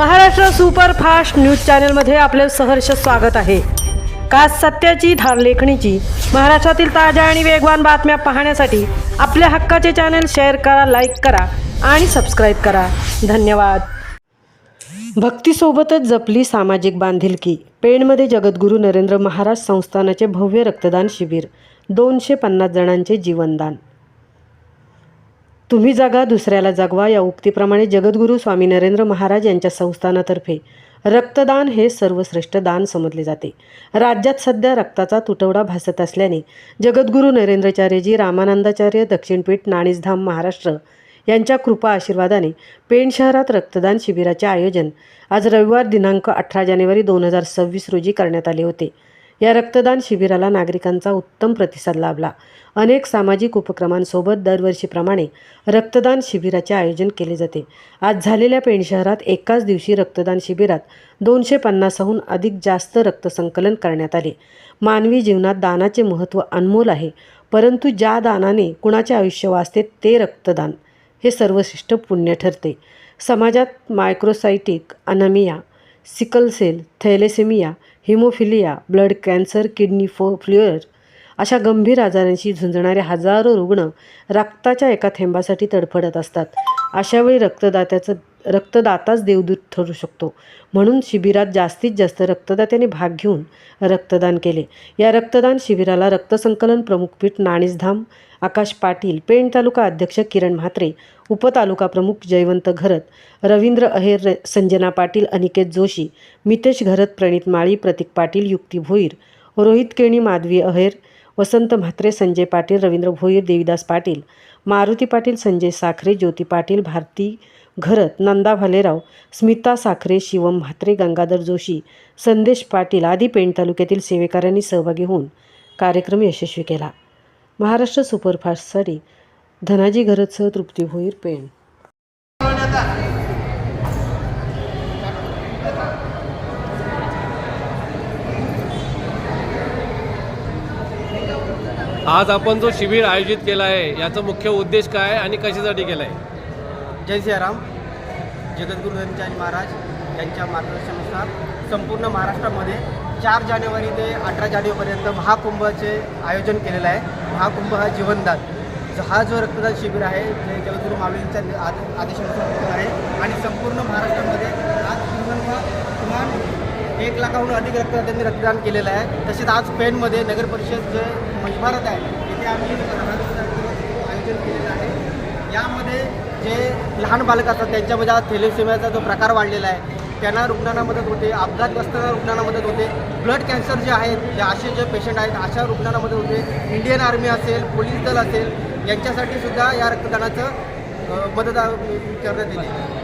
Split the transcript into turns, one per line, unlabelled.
Maharashtra superfast news चॅनलमध्ये आपले सहर्ष स्वागत आहे। का सत्याची धार लेखणीची महाराष्ट्रातील ताज्या आणि वेगवान बातम्या पाहण्यासाठी आपल्या हक्काचे चॅनल शेअर करा, लाईक करा आणि सबस्क्राइब करा। धन्यवाद। भक्तीसोबतच जपली सामाजिक बांधिलकी। पेणमध्ये जगद्गुरू नरेंद्र महाराज संस्थानाचे भव्य रक्तदान शिबिर, 250 जणांचे जीवनदान। तुम्ही जगा दुसऱ्याला जगवा या उक्तीप्रमाणे जगद्गुरू स्वामी नरेंद्र महाराज यांच्या संस्थानातर्फे रक्तदान हे सर्वश्रेष्ठ दान समजले जाते। राज्यात सध्या रक्ताचा तुटवडा भासत असल्याने जगद्गुरू नरेंद्राचार्यजी रामानंदाचार्य दक्षिणपीठ नाणीजधाम महाराष्ट्र यांच्या कृपा आशीर्वादाने पेण शहरात रक्तदान शिबिराचे आयोजन आज रविवार दिनांक 18 जानेवारी 2026 रोजी करण्यात आले होते। या रक्तदान शिबिराला नागरिकांचा उत्तम प्रतिसाद लाभला। अनेक सामाजिक उपक्रमांसोबत दरवर्षीप्रमाणे रक्तदान शिबिराचे आयोजन केले जाते। आज झालेल्या पेण शहरात एकाच दिवशी रक्तदान शिबिरात 250हून अधिक जास्त रक्तसंकलन करण्यात आले। मानवी जीवनात दानाचे महत्त्व अनमोल आहे, परंतु ज्या दानाने कुणाचे आयुष्य वाचते ते रक्तदान हे सर्वश्रेष्ठ पुण्य ठरते। समाजात microcytic anaemia, sickle cell, thalassaemia, haemophilia, blood cancer, kidney failure अशा गंभीर आजारांशी झुंजणारे हजारो रुग्ण रक्ताच्या एका थेंबासाठी तडफडत असतात। अशावेळी रक्तदाताच देवदूत ठरू शकतो, म्हणून शिबिरात जास्तीत जास्त रक्तदात्यांनी भाग घेऊन रक्तदान केले। या रक्तदान शिबिराला रक्तसंकलन प्रमुखपीठ नाणीजधाम आकाश पाटील, पेण तालुका अध्यक्ष किरण म्हात्रे, उपतालुका प्रमुख जयवंत घरत, रवींद्र अहेर, संजना पाटील, अनिकेत जोशी, मितेश घरत, प्रणित माळी, प्रतीक पाटील, युक्ती भोईर, रोहित केणी, माधवी अहेर, वसंत म्हात्रे, संजय पाटील, रवींद्र भोईर, देविदास पाटील, मारुती पाटील, संजय साखरे, ज्योती पाटील, भारती घरत, नंदा भालेराव, स्मिता साखरे, शिवम म्हात्रे, गंगाधर जोशी, संदेश पाटील आदी पेण तालुक्यातील सेवेकऱ्यांनी सहभागी होऊन कार्यक्रम यशस्वी केला। महाराष्ट्र सुपरफास्टसाठी धनाजी घरतसह तृप्ती भोईर, पेण।
आज आपण जो शिबिर आयोजित केला आहे याचा मुख्य उद्देश काय आहे आणि कशासाठी केला आहे?
जय सियाराम। जगद्गुरू नरेंद्र महाराज यांच्या मार्गदर्शनानुसार संपूर्ण महाराष्ट्रामध्ये 4 जानेवारी ते 18 जानेवारीपर्यंत महाकुंभचे आयोजन केलेलं आहे। महाकुंभ हा जीवनदान हा जो रक्तदान शिबिर आहे ते जगद्गुरू माऊलींच्या आदेशानुसार आहे आणि संपूर्ण महाराष्ट्रामध्ये आज किमान 1 लाखाहून अधिक रक्तदात्यांनी रक्तदान केलेलं आहे। तसेच आज पेणमध्ये नगर परिषद जे इमारत आहे तिथे आम्ही आयोजन केलेलं आहे। यामध्ये जे लहान बालक असतात त्यांच्यामध्ये आज थॅलेसेमियाचा जो प्रकार वाढलेला आहे त्यांना रुग्णांना मदत होते, अपघातग्रस्त रुग्णांना मदत होते, ब्लड कॅन्सर जे आहेत जे असे जे पेशंट आहेत अशा रुग्णांना मदत होते, इंडियन आर्मी असेल, पोलीस दल असेल यांच्यासाठी सुद्धा या रक्तदानाचं मदत करण्यात येते।